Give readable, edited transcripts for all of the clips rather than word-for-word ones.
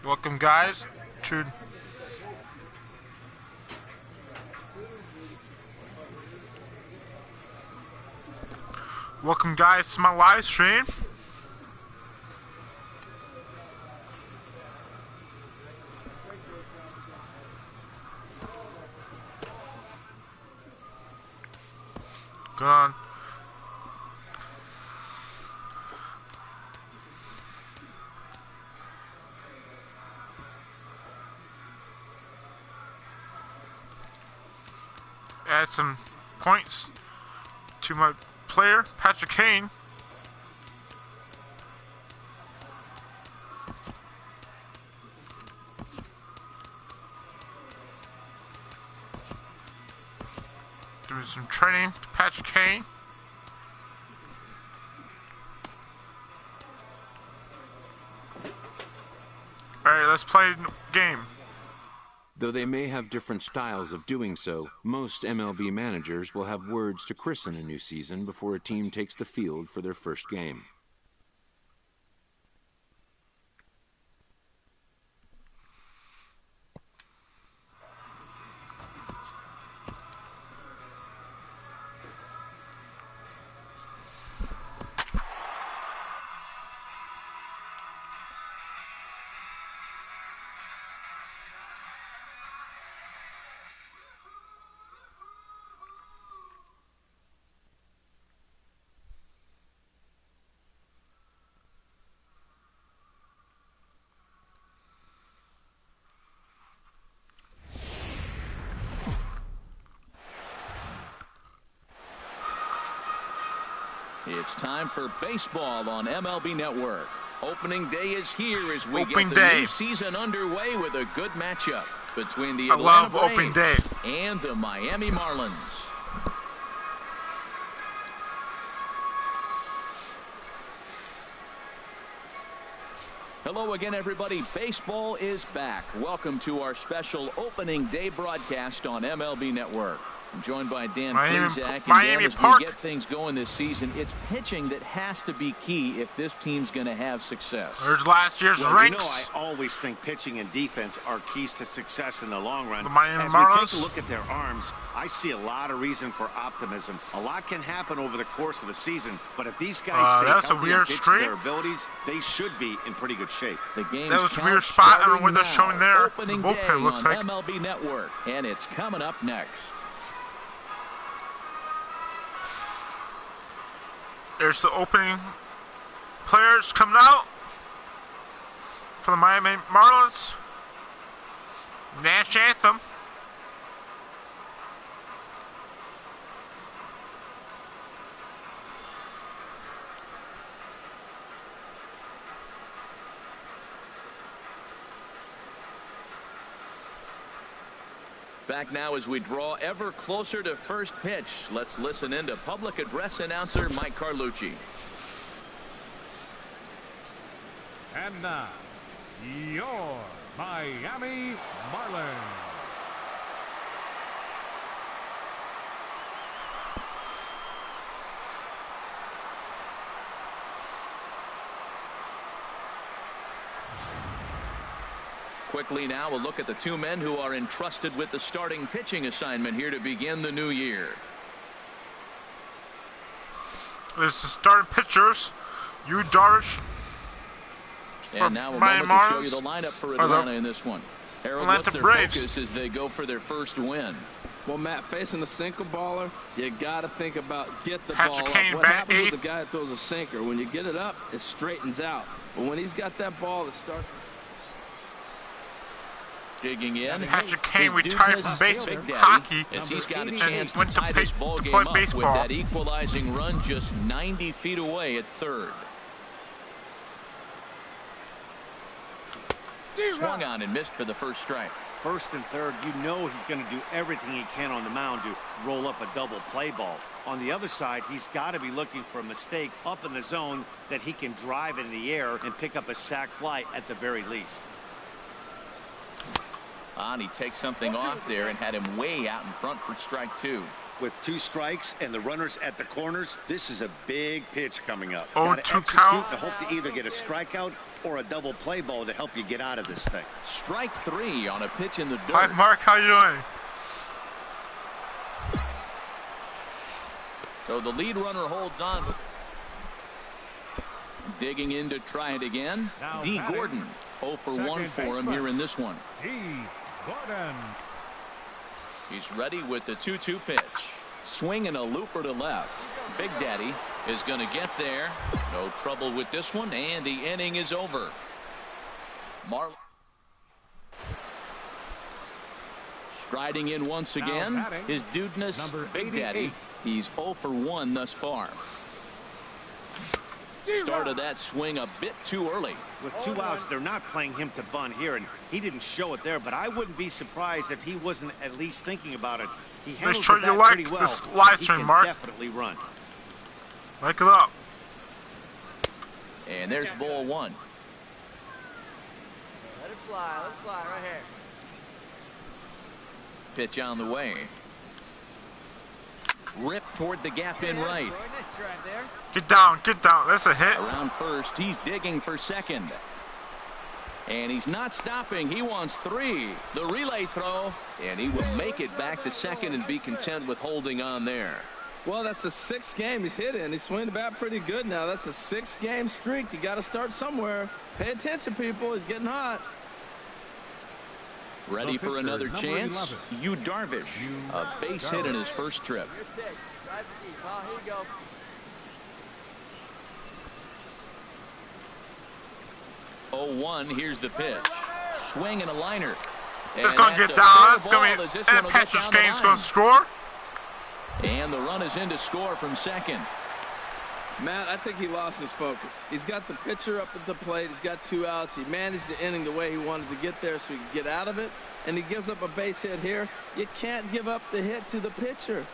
Welcome, guys, to my live stream. Go on. Add some points to my player, Patrick Kane. Doing some training to Patrick Kane. Alright, let's play the game. Though they may have different styles of doing so, most MLB managers will have words to christen a new season before a team takes the field for their first game. It's time for baseball on MLB Network. Opening day is here as we get the new season underway with a good matchup between the Atlanta Braves and the Miami Marlins. Hello again, everybody. Baseball is back. Welcome to our special opening day broadcast on MLB Network. I'm joined by Dan Plesac, and Dan, as we get things going this season, it's pitching that has to be key if this team's going to have success. There's last year's ranks. You know, I always think pitching and defense are keys to success in the long run. As we take a look at their arms, I see a lot of reason for optimism. A lot can happen over the course of a season, but if these guys stay healthy and pitch their abilities, they should be in pretty good shape. The game's that was a weird spot. I don't know what they're showing there. Opening the day looks on like MLB Network, and it's coming up next. There's the opening players coming out for the Miami Marlins. National anthem. Back now as we draw ever closer to first pitch. Let's listen in to public address announcer Mike Carlucci. And now, your Miami Marlins. Quickly now, a look at the two men who are entrusted with the starting pitching assignment here to begin the new year. There's the starting pitchers. Yu Darvish. And now a moment to show you the lineup for Atlanta in this one. Harold, what's their focus as they go for their first win? Well, Matt, facing a sinker baller, you got to think about get the Patrick ball Kane up. What happens eighth. with the guy that throws a sinker? When you get it up, it straightens out. But when he's got that ball, it starts. Digging in. Patrick Kane retired from baseball, hockey, as he's got a chance to went to tie this ball game play up baseball. with that equalizing run just 90 feet away at third. Swung on and missed for the first strike. First and third, you know he's going to do everything he can on the mound to roll up a double play ball. On the other side, he's got to be looking for a mistake up in the zone that he can drive in the air and pick up a sac fly at the very least. And he takes something off there and had him way out in front for strike two. With 2 strikes and the runners at the corners, this is a big pitch coming up. 0-2 count. To hope to either get a strikeout or a double play ball to help you get out of this thing. Strike 3 on a pitch in the dirt. Hi, Mark. How you doing? So the lead runner holds on. Digging in to try it again. Now D. Gordon. 0 for 1 for him here in this one. D. Gordon. He's ready with the 2-2 pitch. Swinging a looper to left. Big Daddy is going to get there. No trouble with this one, and the inning is over. Striding in once again, his dudeness, Big Daddy. He's 0 for 1 thus far. Started that swing a bit too early. With 2 outs, they're not playing him to bunt here, and he didn't show it there, but I wouldn't be surprised if he wasn't at least thinking about it. He handles the bat pretty well. This live stream, Mark. Definitely run. Like it up. And there's ball 1. Let it fly right here. Pitch on the way. Rip toward the gap in right. Get down, get down. That's a hit. Around first, he's digging for second. And he's not stopping. He wants 3. The relay throw, and he will make it back to second and be content with holding on there. Well, that's the 6th game he's hit in. He's swinging the bat pretty good now. That's a 6-game streak. You got to start somewhere. Pay attention, people. He's getting hot. Ready for another chance? Yu Darvish, a base hit in his first trip. Here you go. 0-1, here's the pitch. Swing and a liner. It's going to get down. It's going to be, and Patrick Kane's going to score. And the run is in to score from second. Matt, I think he lost his focus. He's got the pitcher up at the plate. He's got 2 outs. He managed the inning the way he wanted to get there so he could get out of it. And he gives up a base hit here. You can't give up the hit to the pitcher.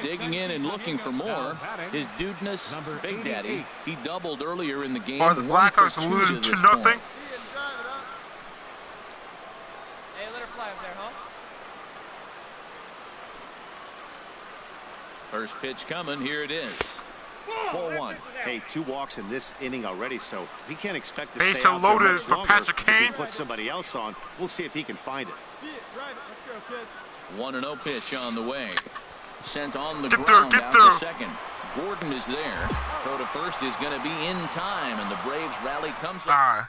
Digging in and looking for more. His dudeness, Big Daddy. He doubled earlier in the game. Or the Blackhawks are losing 2-0. Hey, let her fly up there, huh? First pitch coming. Here it is. 4-1. Hey, 2 walks in this inning already, so he can't expect to Base stay out there loaded much for longer. Patrick Kane. If he put somebody else on, we'll see if he can find it. See it, drive it. Let's go, kid. 1-0 pitch on the way. Sent on the Get ground there, out get to second. Gordon is there. Throw to first is going to be in time, and the Braves rally comes up.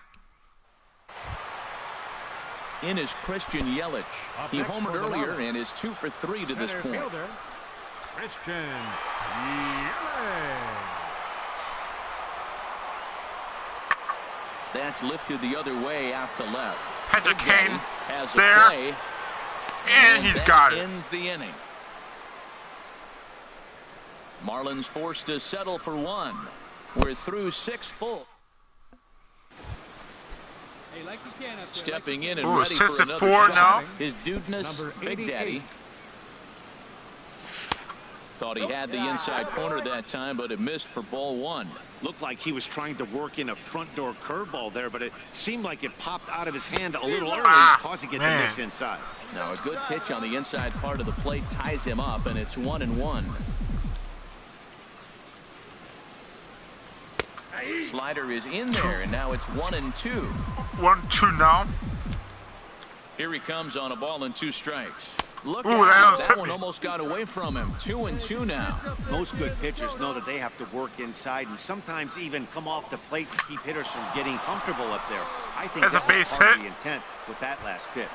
In is Christian Yelich. He homered earlier and is 2 for 3 to this point. Christian Yelich. That's lifted the other way out to left. Patrick Kane has a there, play, and he's got it. Ends the inning. Marlins forced to settle for 1. We're through 6 full. Hey, like you can up there. Stepping in and Ooh, ready for assisted another 4 shot. now. His dudeness, Big Daddy. Thought he had the inside corner that time, but it missed for ball 1. Looked like he was trying to work in a front door curveball there, but it seemed like it popped out of his hand a little early, causing it to miss inside. Now a good pitch on the inside part of the plate ties him up, and it's 1-1. Slider is in there, and now it's 1-2. 1-2 now. Here he comes on a ball and 2 strikes. Look Ooh, out, that one almost got away from him. 2-2 now. Most good pitchers know that they have to work inside and sometimes even come off the plate to keep hitters from getting comfortable up there. I think that's that a base was part hit. of the intent with that last pitch.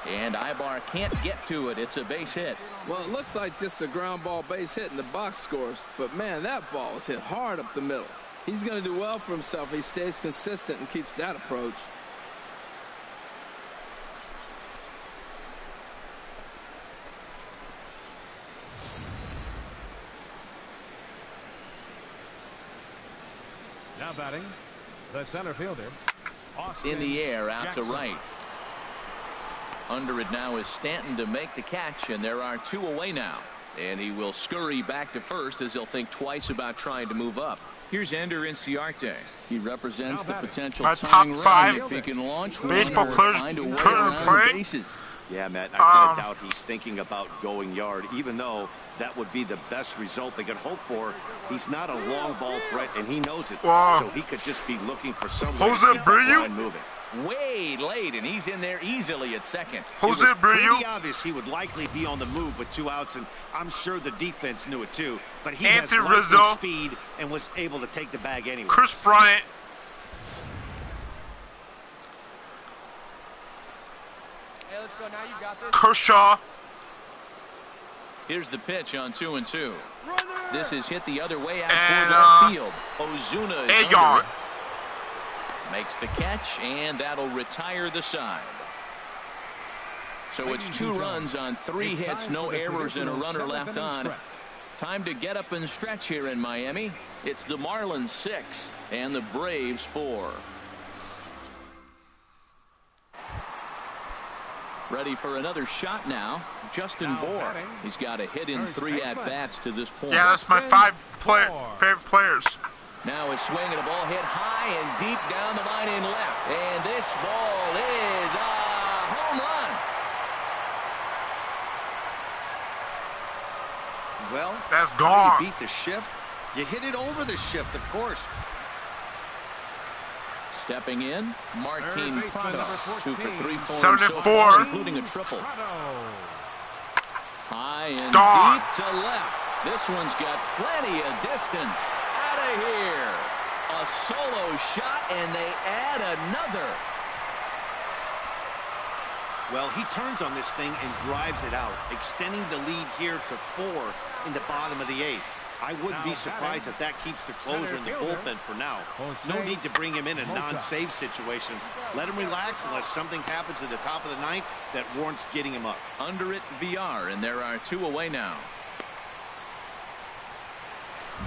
And Ibar can't get to it. It's a base hit. Well, it looks like just a ground ball base hit in the box scores. But, man, that ball is hit hard up the middle. He's going to do well for himself if he stays consistent and keeps that approach. Now batting, the center fielder. Austin In the air, out Jackson. to right. Under it now is Stanton to make the catch, and there are 2 away now. And he will scurry back to first as he'll think twice about trying to move up. Here's Ender Inciarte. He represents the potential tying run if he can launch baseball players find a way around the bases. Yeah, Matt, I kind of doubt he's thinking about going yard, even though that would be the best result they could hope for. He's not a long ball threat, and he knows it. So he could just be looking for someone to keep the line moving. Way late, and he's in there easily at second. It was pretty obvious he would likely be on the move with 2 outs, and I'm sure the defense knew it too. But he has lightning speed and was able to take the bag anyway. Chris Bryant. Hey, let's go now. You got this. Kershaw. Here's the pitch on 2-2. This is hit the other way out toward left field. Ozuna is under it. Makes the catch, and that'll retire the side. So it's 2 runs on 3 hits, no errors, and a runner left on. Time to get up and stretch here in Miami. It's the Marlins 6 and the Braves 4. Ready for another shot now. Justin Bour. He's got a hit in 3 at-bats to this point. Yeah, that's my 5 favorite players. Now a swing and a ball hit high and deep down the line in left. And this ball is a home run. Well, that's gone. You beat the shift. You hit it over the shift, of course. Stepping in, Martin Prado. 2 for 3 for 7 so and 4, far, including a triple. High and deep to left. This one's got plenty of distance. Out of here. A solo shot, and they add another. Well, he turns on this thing and drives it out, extending the lead here to 4 in the bottom of the 8th. I wouldn't be surprised if that keeps the closer in the bullpen for now. No need to bring him in a non-save situation. Let him relax unless something happens at the top of the 9th that warrants getting him up. Under it, VR, and there are 2 away now.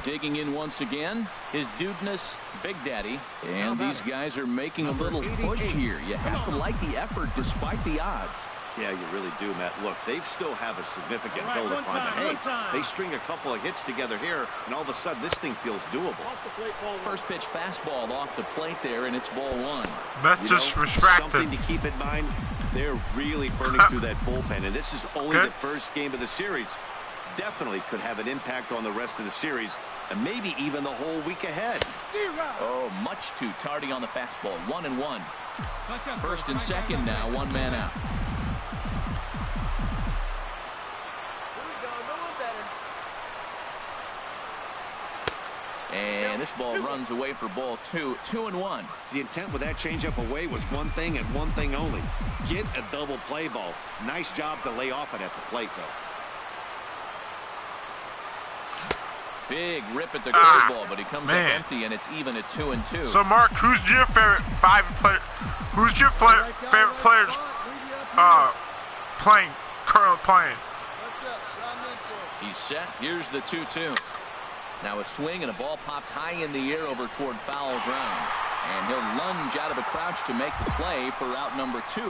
Digging in once again, his dudeness, Big Daddy. And these guys are making a little push here. You have to like the effort despite the odds. Yeah, you really do, Matt. Look, they still have a significant hill to climb. But hey, they string a couple of hits together here, and all of a sudden this thing feels doable. First pitch fastball off the plate there, and it's ball 1. That's just refracted. Something to keep in mind, they're really burning through that bullpen, and this is only the first game of the series. Definitely could have an impact on the rest of the series, and maybe even the whole week ahead. Oh, much too tardy on the fastball. 1-1. First and second now, 1 man out. And this ball runs away for ball 2. 2-1. The intent with that changeup away was one thing and one thing only. Get a double play ball. Nice job to lay off it at the plate, though. Big rip at the curveball, but he comes up empty, and it's even at 2-2. So, Mark, who's your favorite Who's your favorite players currently playing? He's set. Here's the 2-2. Now a swing and a ball popped high in the air over toward foul ground, and he'll lunge out of the crouch to make the play for out number 2.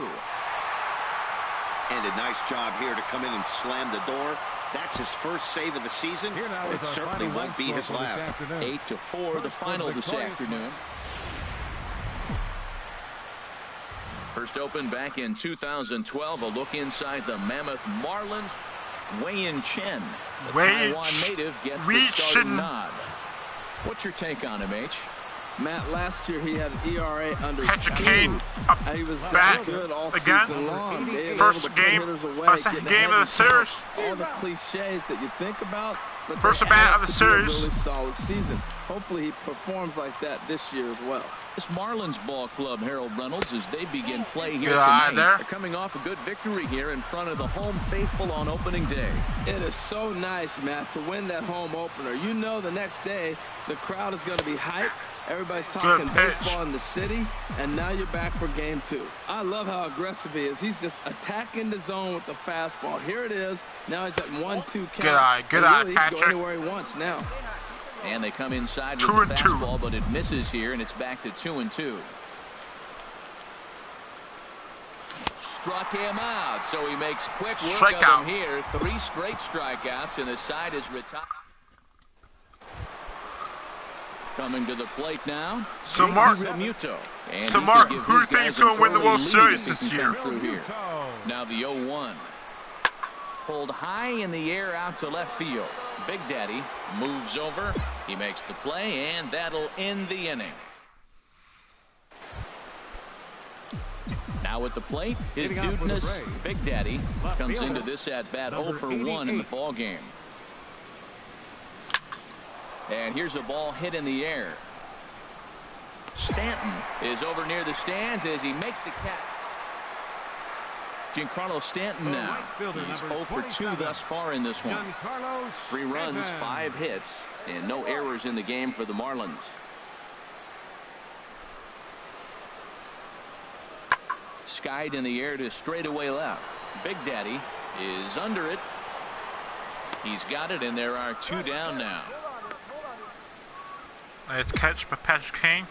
And a nice job here to come in and slam the door. That's his first save of the season. It certainly won't be his last. 8-4, the final this afternoon. First open back in 2012. A look inside the Mammoth Marlins. Wei-Yin Chen, the Taiwan native, gets the starting nod. What's your take on him, H? Matt, last year he had an ERA under 2. Kane He was back good all again. season long. First game of the series. All the cliches that you think about. But first at bat of the series. A really solid season. Hopefully he performs like that this year as well. This Marlins ball club, Harold Reynolds, as they begin play here tonight. They're coming off a good victory here in front of the home faithful on opening day. It is so nice, Matt, to win that home opener. You know the next day the crowd is going to be hyped. Everybody's talking baseball in the city, and now you're back for game 2. I love how aggressive he is. He's just attacking the zone with the fastball. Here it is. Now he's at 1-2 count. Good eye, really, Patrick. He can go anywhere he wants now. And they come inside with the fastball, but it misses here, and it's back to 2-2. struck him out, so he makes quick work of him here. 3 straight strikeouts, and the side is retired. Coming to the plate now. So Mark, who do you think is going to win the World Series this year? Now the 0-1. Pulled high in the air out to left field. Big Daddy moves over. He makes the play, and that'll end the inning. Now at the plate, his dudeness, Big Daddy, comes into this at-bat 0 for 1 in the ball game. And here's a ball hit in the air. Stanton is over near the stands as he makes the catch. Giancarlo Stanton now. He's 0 for 2 thus far in this one. 3 runs, 5 hits, and no errors in the game for the Marlins. Skied in the air to straightaway left. Big Daddy is under it. He's got it, and there are 2 down now. Nice catch by Patrick Kane.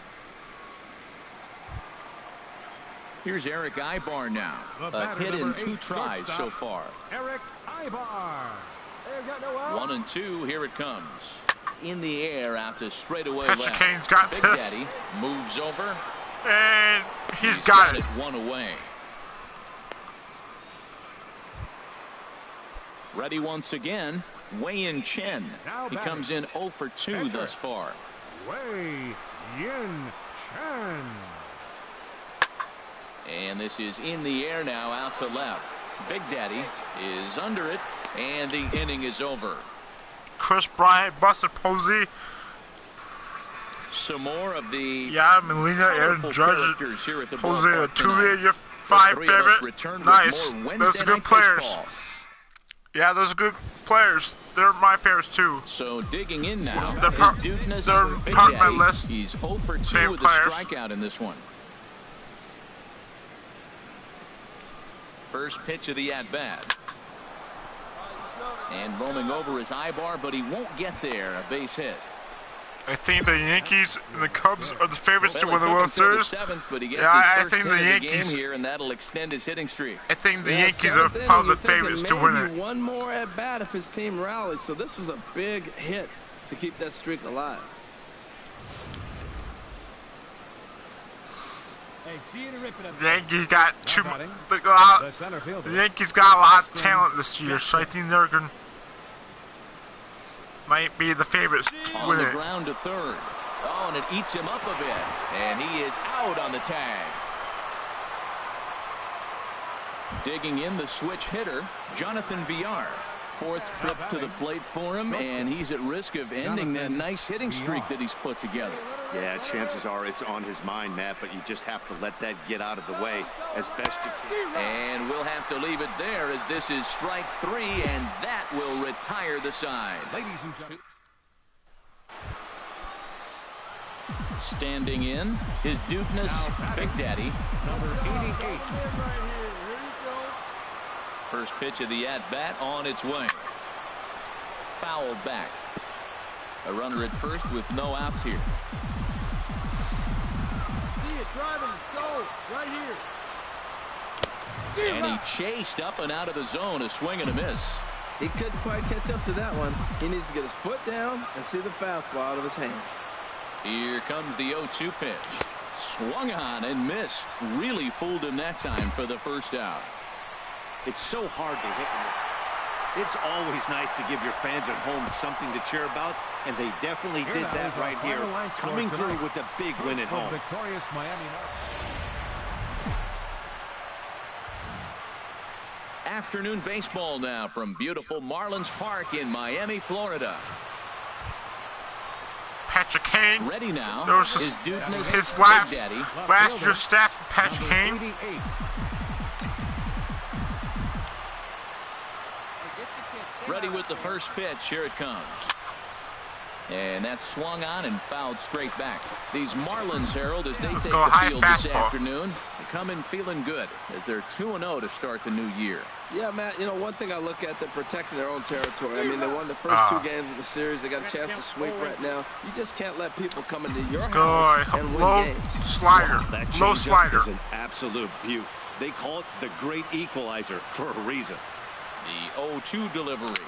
Here's Eric Ibar now. A hit in 2 tries so far. Eric Ibar. 1 and 2. Here it comes. In the air out to straightaway Patrick left. Kane's got Big this. Daddy moves over. And he's got it. 1 away. Ready once again. Wei-Yin Chen. He comes in 0 for 2 thus far. Wei-Yin Chen. And this is in the air now out to left. Big Daddy is under it, and the inning is over. Chris Bryant, Buster Posey. Some more of the Molina, Aaron Judge, here at the Jose Altuve, your 5 favorite. Nice. Those are good players. Baseball. Yeah, those are good players. They're my favorites too. So digging in now. They're part of my list. He's 0 for 2 Favorite with a players. strikeout in this one. First pitch of the at-bat. And roaming over is Ibar, but he won't get there. A base hit. I think the Yankees and the Cubs are the favorites to win the World Series. I think the Yankees here, and that'll extend his hitting streak. I think the Yankees are probably the favorites to win it. One more at bat if his team rallies. So this was a big hit to keep that streak alive. The Yankees got the Yankees got a lot of talent this year, so I think they're going might be the favorites to on win the it. ground to third. Oh, and it eats him up a bit, and he is out on the tag. Digging in the switch hitter, Jonathan Villar. 4th trip to the plate for him, and he's at risk of ending that nice hitting streak that he's put together. Yeah, chances are it's on his mind, Matt, but you just have to let that get out of the way as best you can. And we'll have to leave it there as this is strike 3, and that will retire the side. Ladies and gentlemen. Standing in, his dudeness, Big Daddy. Number 88. First pitch of the at-bat on its way. Fouled back. A runner at first with no outs here. See it driving, go right here. And he chased up and out of the zone, a swing and a miss. He couldn't quite catch up to that one. He needs to get his foot down and see the fastball out of his hand. Here comes the 0-2 pitch. Swung on and missed. Really fooled him that time for the first out. It's so hard to hit. It's always nice to give your fans at home something to cheer about, and they definitely did that right here, coming through with a big win at home. Victorious Miami. Afternoon baseball now from beautiful Marlins Park in Miami, Florida. Patrick Kane. Ready now. There was his last year's staff, Patrick Kane. Ready with the first pitch. Here it comes. And that's swung on and fouled straight back. These Marlins, Harold, as they take the field this afternoon, they come in feeling good as they're 2-0 to start the new year. Yeah, Matt, you know, one thing I look at, they're protecting their own territory. I mean, they won the first 2 games of the series. They got a chance to sweep right now. You just can't let people come into your house and win games. Slider. That Low slider. is an absolute beaut. They call it the great equalizer for a reason. The 0-2 delivery.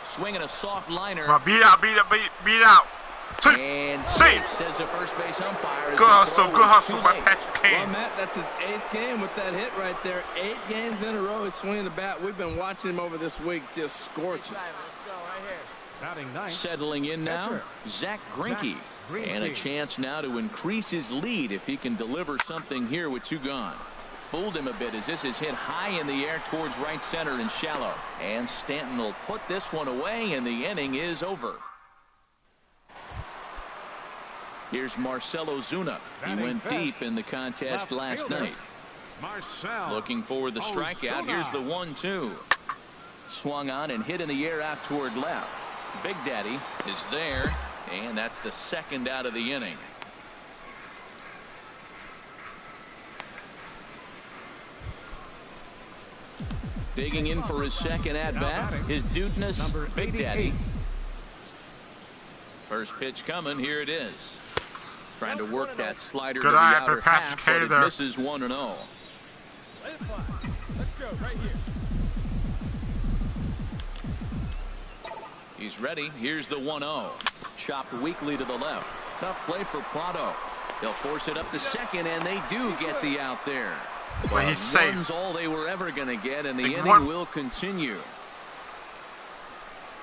Swinging a soft liner. Come on, beat out. And safe. Says the first base umpire. Good hustle by Patrick Kane. Well, Matt, that's his 8th game with that hit right there. 8 games in a row he's swinging the bat. We've been watching him over this week, just scorching. Settling in now, Zach Greinke. And a chance now to increase his lead if he can deliver something here with 2 gone. Fooled him a bit as this is hit high in the air towards right center and shallow. And Stanton will put this one away, and the inning is over. Here's Marcell Ozuna. He went deep in the contest last night. Looking for the strikeout. Here's the 1-2. Swung on and hit in the air out toward left. Big Daddy is there, and that's the 2nd out of the inning. Digging in for his 2nd at-bat, his Dudeness, Big Daddy. First pitch coming, here it is. Trying to work that slider to the outer half, but it misses 1-0. Let's go, right here. He's ready. Here's the 1-0. Chopped weakly to the left. Tough play for Prado. They'll force it up to second, and they do get the out there. Well, he's safe. One's all they were ever going to get, and the inning will continue.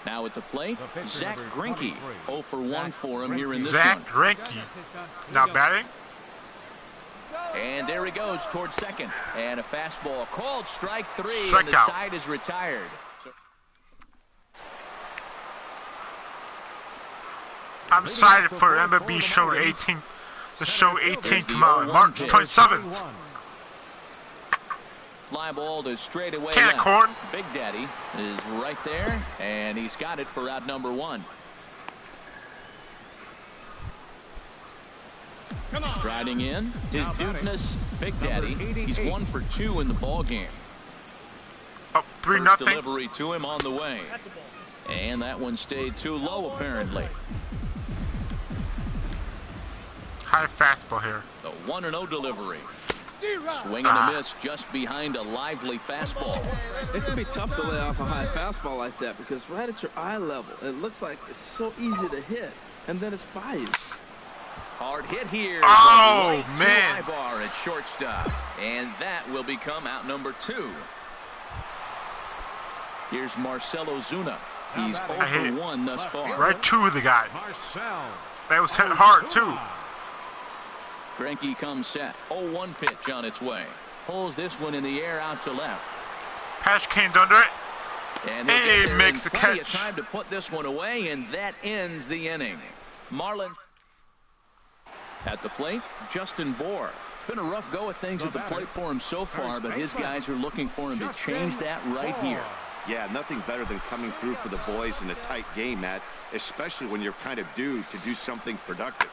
Now at the plate, Zach Greinke. 0 for 1 for him here in this one. Zach Greinke. Now batting. And there he goes towards second. And a fastball called strike 3, and the side is retired. I'm excited for MLB Show 18. The Show 18 come out on March 27th. Fly ball to straightaway Can of corn. Big Daddy is right there, and he's got it for out number 1. Striding in, his Dudeness, Big Daddy. He's 1 for 2 in the ball game. Up 3-0. Delivery to him on the way, and that one stayed too low apparently. High fastball here. The 1-0 delivery. Swing and a miss just behind a lively fastball. It can be tough to lay off a high fastball like that because right at your eye level, it looks like it's so easy to hit, and then it's by you. Hard hit here. Oh, right man. To Ibar at shortstop. And that will become out number 2. Here's Marcell Ozuna. He's 0 for 1 thus far. Right to the guy. That was hit hard, too. Greinke comes set. 0-1 pitch on its way. Pulls this one in the air out to left. Patrick Kane's under it. And he makes the catch. catch. Time to put this one away, and that ends the inning. Marlins at the plate, Justin Bour. It's been a rough go of things at the plate for him so far, but his guys are looking for him to change that right here. Yeah, nothing better than coming through for the boys in a tight game, Matt, especially when you're kind of due to do something productive.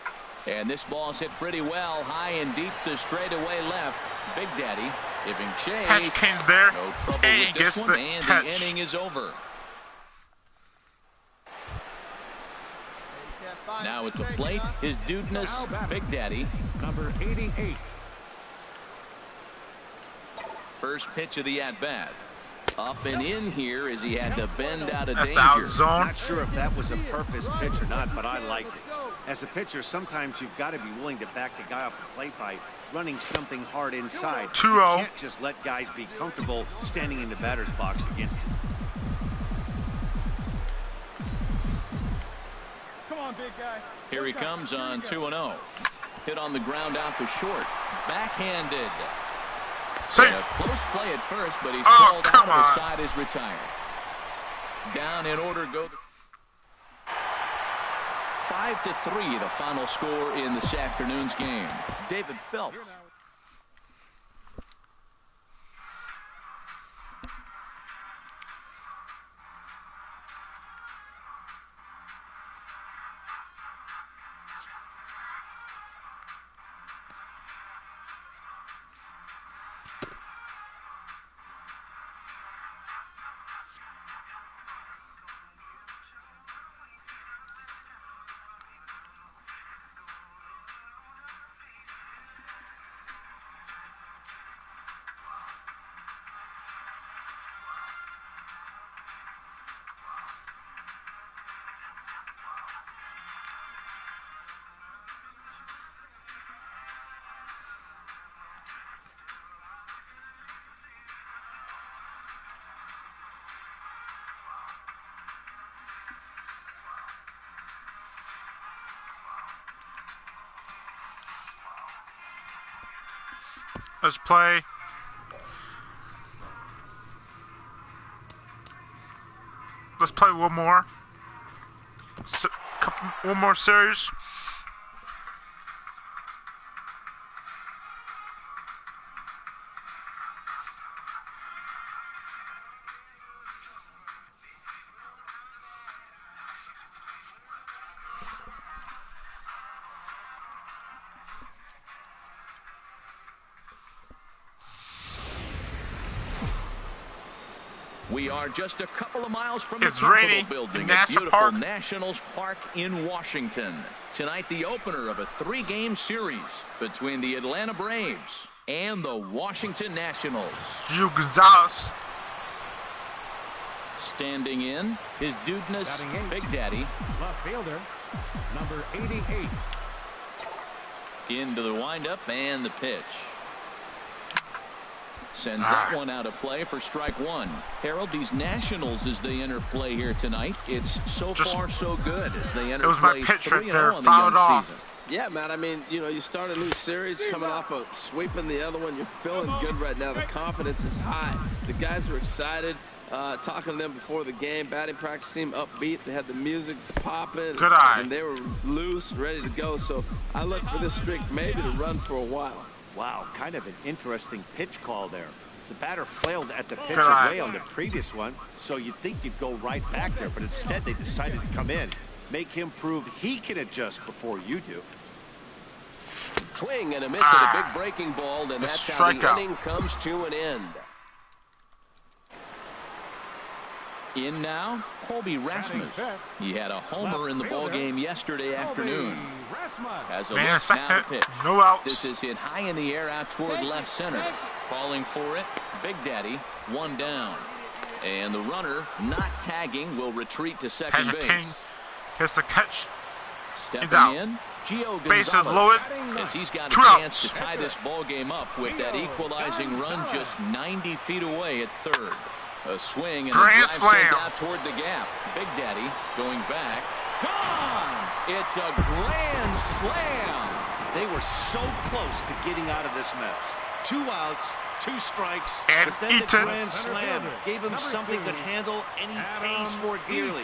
And this ball's hit pretty well, high and deep to straightaway left. Big Daddy giving chase. Patrick Kane's there. No trouble And with he this gets one, the and catch. the inning is over. Now at the plate, his Dudeness, Big Daddy. Number 88. First pitch of the at-bat. Up and in here as he had to bend out of That's danger. out zone. Not sure if that was a purpose pitch or not, but I liked it. As a pitcher, sometimes you've got to be willing to back the guy off the plate by running something hard inside. 2-0. You can't just let guys be comfortable standing in the batter's box against you. Come on, big guy. Here he comes on 2-0. Hit on the ground out to short. Backhanded. Safe. Close play at first, but he's Oh, called come out. on. The side is retired. Down in order go. 5-3, the final score in this afternoon's game. David Phelps. Let's play. Let's play one more. One more series. We are just a couple of miles from the Capitol building at beautiful Nationals Park in Washington. Tonight, the opener of a 3-game series between the Atlanta Braves and the Washington Nationals. Gio Gonzalez. Standing in, his dudeness, Big Daddy. Left fielder, number 88. Into the windup and the pitch. Sends that one out of play for strike one. Harold, these Nationals, as they enter play here tonight, it's so far so good as they enter play 3-0 on the young season. Yeah, man, I mean, you know, you start a new series coming off of sweeping the other one. You're feeling good right now. The confidence is high. The guys are excited. Talking to them before the game, batting practice seemed upbeat. They had the music popping, and they were loose, ready to go. So I look for this streak maybe to run for a while. Wow, kind of an interesting pitch call there. The batter flailed at the pitch away on the previous one, so you'd think you'd go right back there, but instead they decided to come in, make him prove he can adjust before you do. Swing and a miss at a big breaking ball, and that's how the inning comes to an end. In now, Colby Rasmus. He had a homer in the ballgame yesterday afternoon. As a look now to pitch. No outs. This is hit high in the air out toward left center. Calling for it, Big Daddy, one down. And the runner, not tagging, will retreat to second base. Kane has to catch. Stepping in, Gio Bases Gonzalez, loaded. as he's got a chance to tie this ballgame up with that equalizing run just 90 feet away at third. A swing and a drive sent out toward the gap. Big Daddy going back. Gone! It's a grand slam. They were so close to getting out of this mess. 2 outs, 2 strikes, and but then the grand slam gave him something to handle, and he pays for it dearly.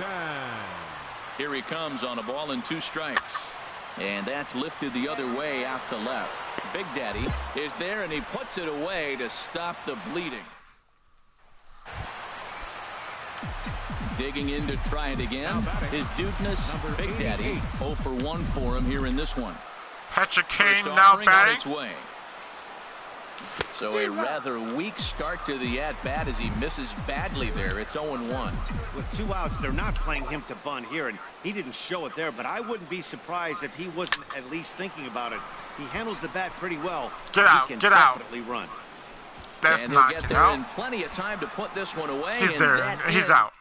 Here he comes on a ball and 2 strikes. And that's lifted the other way out to left. Big Daddy is there, and he puts it away to stop the bleeding. Digging in to try it again. His dudeness, Big Daddy, 0 for 1 for him here in this one. Patrick Kane now batting. Its way. So a rather weak start to the at-bat as he misses badly there. It's 0-1. With 2 outs, they're not playing him to bunt here, and he didn't show it there, but I wouldn't be surprised if he wasn't at least thinking about it. He handles the bat pretty well. Get out, he can get out. definitely run. That's and not he'll get there in plenty of time to put this one away. He's there. He's out.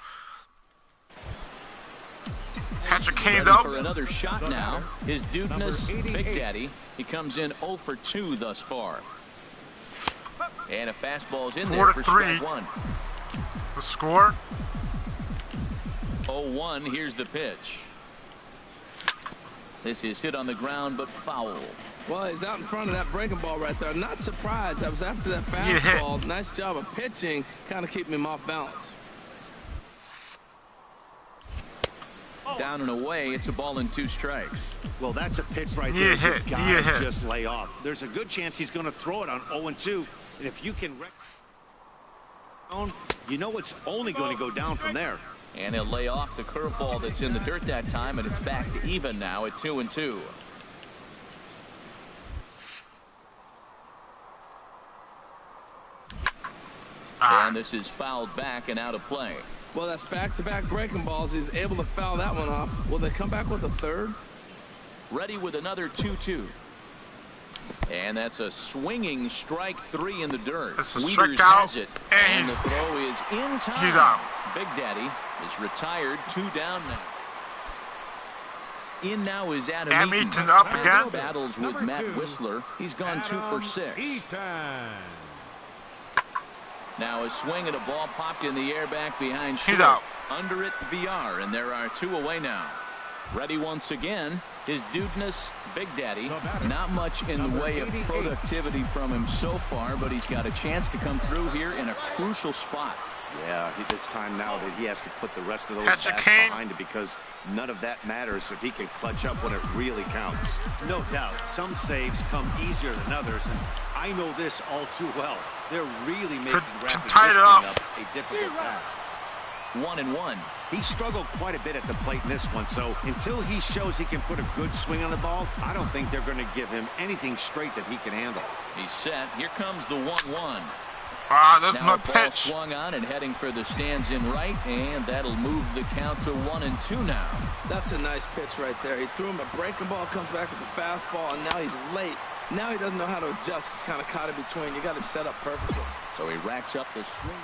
Patrick Kane up though. For another shot now. His dudeness, Big Daddy. He comes in 0 for 2 thus far. And a fastball's in there for strike 1. The score? 0-1. Here's the pitch. This is hit on the ground, but foul. Well, he's out in front of that breaking ball right there. Not surprised. I was after that fastball. Nice job of pitching, kind of keeping him off balance. Down and away, it's a ball and 2 strikes. Well, that's a pitch right there. You gotta just lay off. There's a good chance he's going to throw it on 0-2, and if you can, you know it's only going to go down from there. And he'll lay off the curveball that's in the dirt that time, and it's back to even now at 2-2. And this is fouled back and out of play. Well, that's back-to-back breaking balls. He's able to foul that one off. Will they come back with a third? Ready with another 2-2. And that's a swinging strike 3 in the dirt. Weeders has it, and the throw is in time. Big Daddy is retired, 2 down now. In now is Adam Eaton. Up again. Battles with Matt Whistler. He's gone 2 for 6. Now a swing and a ball popped in the air back behind short. He's out. Under it, VR, and there are 2 away now. Ready once again, his dudeness, Big Daddy. Not much in the way of productivity from him so far, but he's got a chance to come through here in a crucial spot. Yeah, it's time now that he has to put the rest of those bats behind it, because none of that matters if he can clutch up when it really counts. No doubt, some saves come easier than others, and I know this all too well. They're really making wrapping this thing up a difficult task. 1-1. He struggled quite a bit at the plate in this one, so until he shows he can put a good swing on the ball, I don't think they're going to give him anything straight that he can handle. He's set. Here comes the 1-1. That's now my pitch. Swung on and heading for the stands in right, and that'll move the count to 1-2 now. That's a nice pitch right there. He threw him a breaking ball, comes back with the fastball, and now he's late. Now he doesn't know how to adjust. He's kind of caught in between. You got him set up perfectly. So he racks up the swing.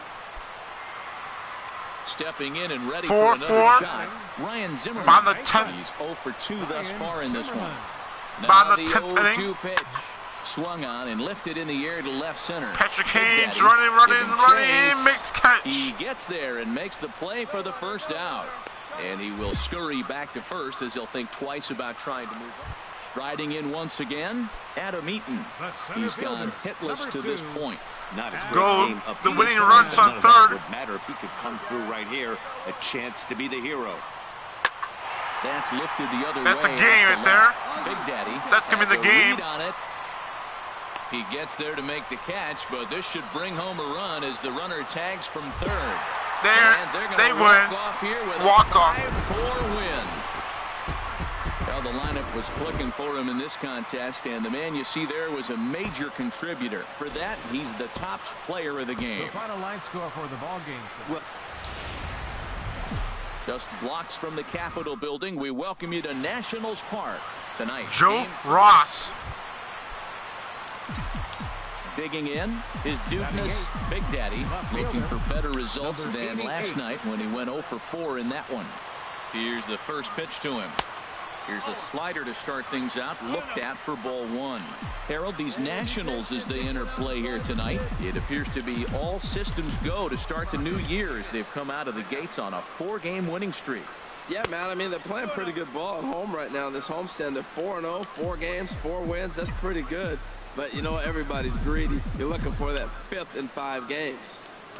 Stepping in and ready for another shot. Ryan Zimmerman. On the 10th. He's 0 for 2 thus far in this one. Now the 0-2 pitch. Swung on and lifted in the air to left center. Patrick Kane's running, makes catch. He gets there and makes the play for the first out. And he will scurry back to first as he'll think twice about trying to move on. Striding in once again, Adam Eaton. He's gone hitless to this point. Not a great game up the to winning this runs point, on third. Would matter if he could come through right here. A chance to be the hero. That's lifted the other way. That's a game right there. Big Daddy. That's gonna be the game. On it. He gets there to make the catch, but this should bring home a run as the runner tags from third. They win. Off here with walk a off. 5-4 win. Well, the lineup was clicking for him in this contest, and the man you see there was a major contributor. For that, he's the top player of the game. The final line score for the ball game. Well, just blocks from the Capitol building, we welcome you to Nationals Park tonight. Joe Ross. Digging in, his dudeness, Big Daddy, looking for better results than last night when he went 0 for 4 in that one. Here's the first pitch to him. Here's a slider to start things out, looked at for ball 1. Harold, these Nationals as they enter play here tonight, it appears to be all systems go to start the new year as they've come out of the gates on a 4-game winning streak. Yeah, man, I mean, they're playing pretty good ball at home right now in this homestand. They're 4-0, 4 games, 4 wins. That's pretty good. But, you know, everybody's greedy. You're looking for that 5th in 5 games.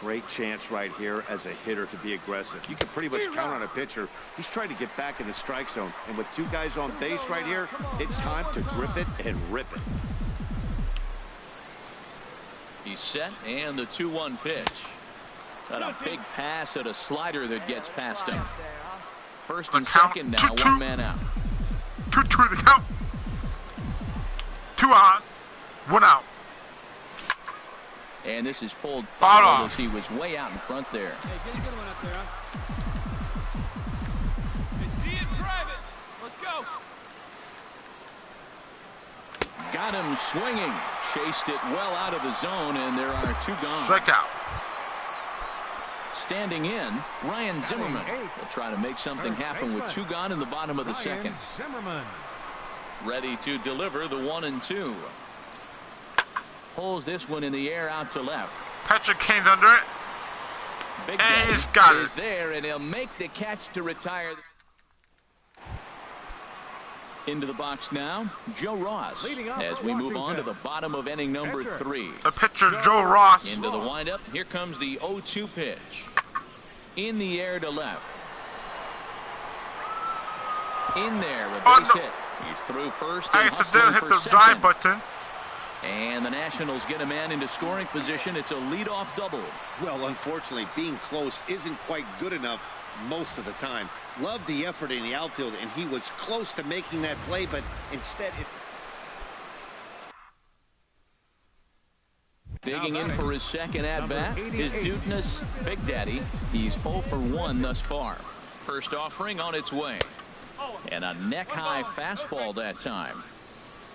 Great chance right here as a hitter to be aggressive. You can pretty much count on a pitcher. He's trying to get back in the strike zone. And with 2 guys on base right here, it's time to grip it and rip it. He's set, and the 2-1 pitch. Got a big pass at a slider that gets past him. First and second now, 1 man out. 2-2 the count. 2 on. 1 out. And this is pulled foul off as he was way out in front there. Hey, get a good one up there, huh? Hey, see it, drive it. Let's go. Got him swinging. Chased it well out of the zone, and there are 2 gone. Strikeout. Standing in, Ryan Zimmerman will try to make something happen with 2 gone in the bottom of the second. Zimmerman. Ready to deliver the 1-2. Pulls this one in the air out to left. Patrick Kane's under it. Big and he's got is it. There, and he'll make the catch to retire. Into the box now, Joe Ross, as we move on to the bottom of inning number 3. The pitcher, Joe Ross. Into the windup. Here comes the 0-2 pitch. In the air to left. In there, a base hit. He's through first. I accidentally hit the dive button. And the Nationals get a man into scoring position. It's a leadoff double. Well, unfortunately, being close isn't quite good enough most of the time. Love the effort in the outfield, and he was close to making that play, but instead it's... Digging in for his second at-bat, his dudeness, Big Daddy. He's 0 for 1 thus far. First offering on its way. And a neck-high fastball that time.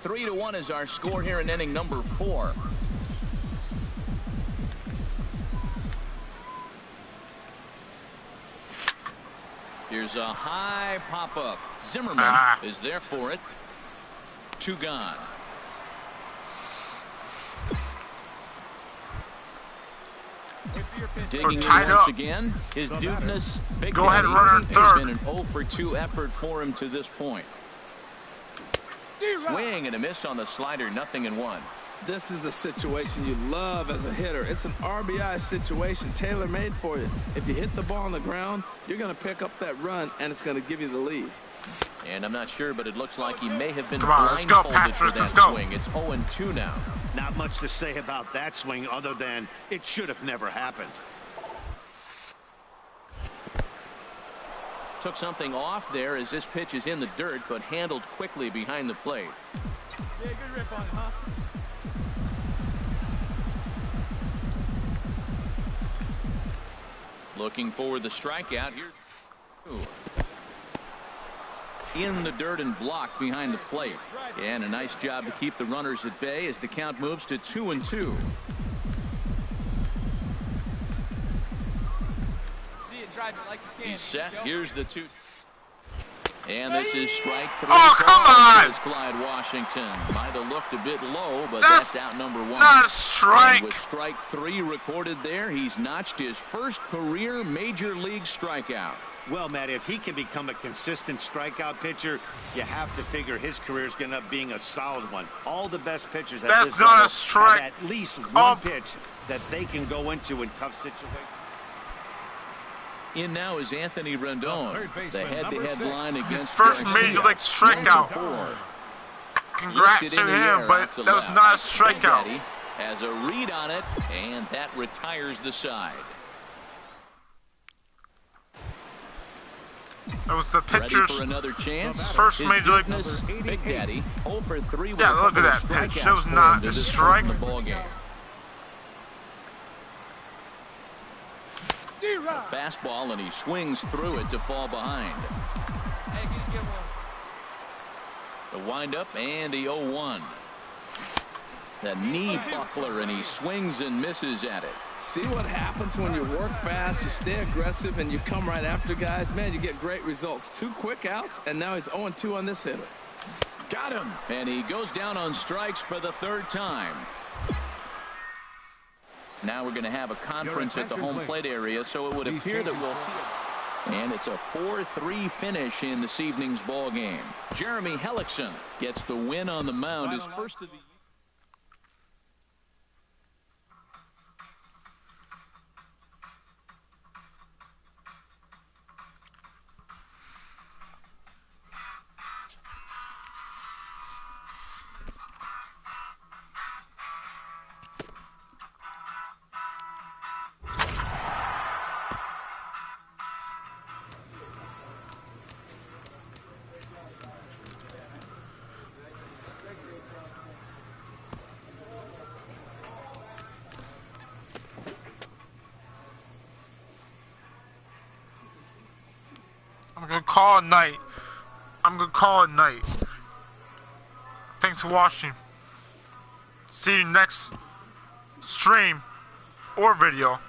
3-1 is our score here in inning number 4. Here's a high pop-up. Zimmerman is there for it. 2 gone. Digging in once again, his dudeness, Big Go ahead, Daddy. runner third. It's been an 0 for 2 effort for him to this point. Swing and a miss on the slider, 0-1. This is a situation you love as a hitter. It's an RBI situation, tailor-made for you. If you hit the ball on the ground, you're going to pick up that run, and it's going to give you the lead. And I'm not sure, but it looks like he may have been blindfolded for that swing. It's 0-2 now. Not much to say about that swing other than it should have never happened. Took something off there as this pitch is in the dirt, but handled quickly behind the plate. Yeah, good rip on it, huh? Looking for the strikeout here. In the dirt and blocked behind the plate. And a nice job to keep the runners at bay as the count moves to 2-2. See it, drive it like you can. He's set. Here's the 2. And this is strike 3. Oh, come on! Clyde Washington might have looked a bit low, but that's out number 1. Not a strike. And with strike 3 recorded there, he's notched his first career major league strikeout. Well, Matt, if he can become a consistent strikeout pitcher, you have to figure his career is going to end up being a solid one. All the best pitchers at this level have at least one pitch that they can go into in tough situations. In now is Anthony Rendon, the head-to-head line against first major league strikeout. Congrats to him, but that was not a strikeout. Has a read on it, and that retires the side. That was the pitcher's for another chance. First major league. Big Daddy 0 for 3 with yeah, look at that pitch. That was not a strike. A fastball, and he swings through it to fall behind. The windup and the 0-1. The knee buckler, and he swings and misses at it. See what happens when you work fast, you stay aggressive, and you come right after guys. Man, you get great results. 2 quick outs, and now he's 0-2 on this hitter. Got him, and he goes down on strikes for the 3rd time. Now we're going to have a conference at the home plate area, so it would appear that we'll see it. And it's a 4-3 finish in this evening's ball game. Jeremy Hellickson gets the win on the mound, his first of the year. I'm gonna call it night. I'm gonna call it night. Thanks for watching. See you next stream or video.